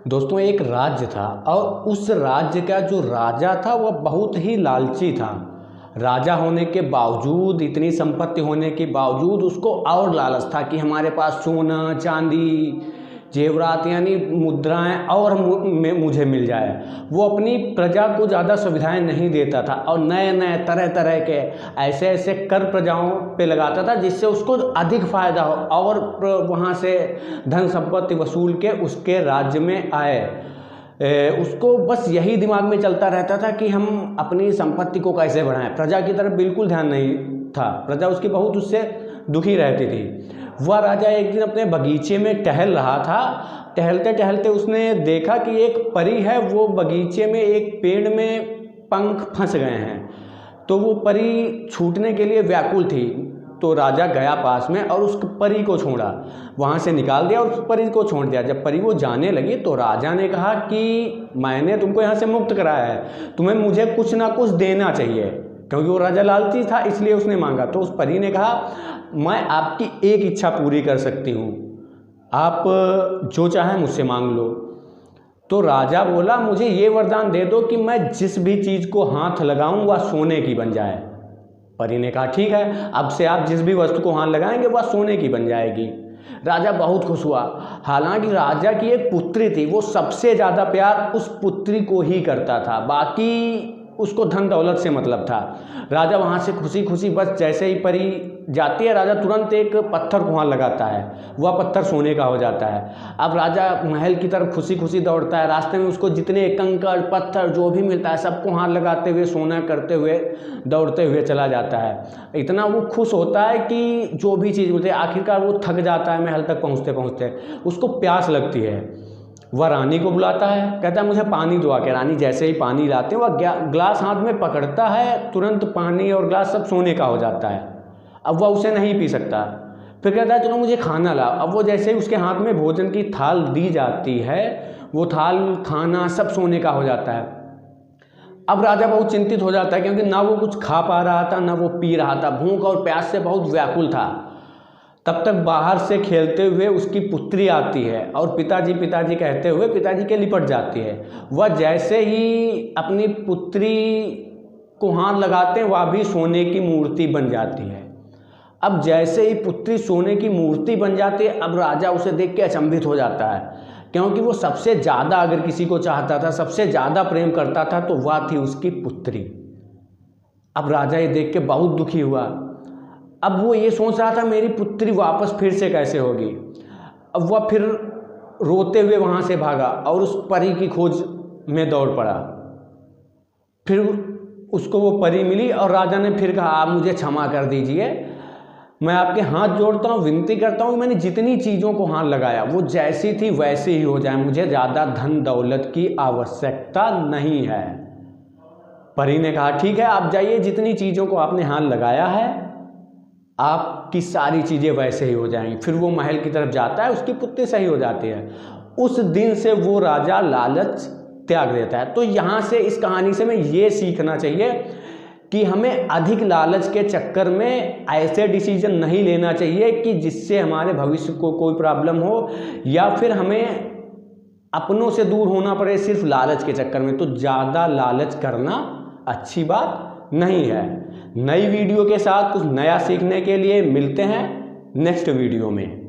दोस्तों एक राज्य था और उस राज्य का जो राजा था वह बहुत ही लालची था। राजा होने के बावजूद, इतनी संपत्ति होने के बावजूद उसको और लालच था कि हमारे पास सोना चांदी जेवरात यानी मुद्राएं और मुझे मिल जाए। वो अपनी प्रजा को ज़्यादा सुविधाएं नहीं देता था और नए नए तरह तरह के ऐसे ऐसे कर प्रजाओं पे लगाता था जिससे उसको अधिक फ़ायदा हो और वहाँ से धन संपत्ति वसूल के उसके राज्य में आए। उसको बस यही दिमाग में चलता रहता था कि हम अपनी संपत्ति को कैसे बढ़ाएं। प्रजा की तरफ बिल्कुल ध्यान नहीं था। प्रजा उसकी बहुत उससे दुखी रहती थी। वह राजा एक दिन अपने बगीचे में टहल रहा था। टहलते टहलते उसने देखा कि एक परी है, वो बगीचे में एक पेड़ में पंख फंस गए हैं। तो वो परी छूटने के लिए व्याकुल थी। तो राजा गया पास में और उस परी को छोड़ा, वहाँ से निकाल दिया और उस परी को छोड़ दिया। जब परी वो जाने लगी तो राजा ने कहा कि मैंने तुमको यहाँ से मुक्त कराया है, तुम्हें मुझे कुछ ना कुछ देना चाहिए। क्योंकि वो राजा लालची था इसलिए उसने मांगा। तो उस परी ने कहा मैं आपकी एक इच्छा पूरी कर सकती हूँ, आप जो चाहें मुझसे मांग लो। तो राजा बोला मुझे ये वरदान दे दो कि मैं जिस भी चीज़ को हाथ लगाऊं वह सोने की बन जाए। परी ने कहा ठीक है, अब से आप जिस भी वस्तु को हाथ लगाएंगे वह सोने की बन जाएगी। राजा बहुत खुश हुआ। हालांकि राजा की एक पुत्री थी, वो सबसे ज़्यादा प्यार उस पुत्री को ही करता था, बाकी उसको धन दौलत से मतलब था। राजा वहाँ से खुशी खुशी बस जैसे ही परी जाती है, राजा तुरंत एक पत्थर को वहाँ लगाता है, वह पत्थर सोने का हो जाता है। अब राजा महल की तरफ खुशी खुशी दौड़ता है। रास्ते में उसको जितने कंकड़ पत्थर जो भी मिलता है सबको हाथ लगाते हुए सोना करते हुए दौड़ते हुए चला जाता है। इतना वो खुश होता है कि जो भी चीज़ मिलती है, आखिरकार वो थक जाता है। महल तक पहुँचते पहुँचते उसको प्यास लगती है। वह रानी को बुलाता है, कहता है मुझे पानी दो आके। रानी जैसे ही पानी लाते हैं, वह ग्लास हाथ में पकड़ता है, तुरंत पानी और ग्लास सब सोने का हो जाता है। अब वह उसे नहीं पी सकता। फिर कहता है चलो मुझे खाना लाओ। अब वो जैसे ही उसके हाथ में भोजन की थाल दी जाती है, वो थाल खाना सब सोने का हो जाता है। अब राजा बहुत चिंतित हो जाता है क्योंकि ना वो कुछ खा पा रहा था ना वो पी रहा था। भूख और प्यास से बहुत व्याकुल था। तब तक बाहर से खेलते हुए उसकी पुत्री आती है और पिताजी पिताजी कहते हुए पिताजी के लिपट जाती है। वह जैसे ही अपनी पुत्री को हाथ लगाते हैं वह भी सोने की मूर्ति बन जाती है। अब जैसे ही पुत्री सोने की मूर्ति बन जाती है, अब राजा उसे देख के अचंभित हो जाता है क्योंकि वो सबसे ज़्यादा अगर किसी को चाहता था, सबसे ज़्यादा प्रेम करता था तो वह थी उसकी पुत्री। अब राजा ये देख के बहुत दुखी हुआ। अब वो ये सोच रहा था मेरी पुत्री वापस फिर से कैसे होगी। अब वह फिर रोते हुए वहाँ से भागा और उस परी की खोज में दौड़ पड़ा। फिर उसको वो परी मिली और राजा ने फिर कहा आप मुझे क्षमा कर दीजिए, मैं आपके हाथ जोड़ता हूँ, विनती करता हूँ, मैंने जितनी चीज़ों को हाथ लगाया वो जैसी थी वैसी ही हो जाए, मुझे ज़्यादा धन दौलत की आवश्यकता नहीं है। परी ने कहा ठीक है, आप जाइए, जितनी चीज़ों को आपने हाथ लगाया है आपकी सारी चीज़ें वैसे ही हो जाएंगी। फिर वो महल की तरफ जाता है, उसकी पुत्री सही हो जाती है। उस दिन से वो राजा लालच त्याग देता है। तो यहाँ से इस कहानी से हमें ये सीखना चाहिए कि हमें अधिक लालच के चक्कर में ऐसे डिसीजन नहीं लेना चाहिए कि जिससे हमारे भविष्य को कोई प्रॉब्लम हो या फिर हमें अपनों से दूर होना पड़े सिर्फ लालच के चक्कर में। तो ज़्यादा लालच करना अच्छी बात नहीं है। नई वीडियो के साथ कुछ नया सीखने के लिए मिलते हैं नेक्स्ट वीडियो में।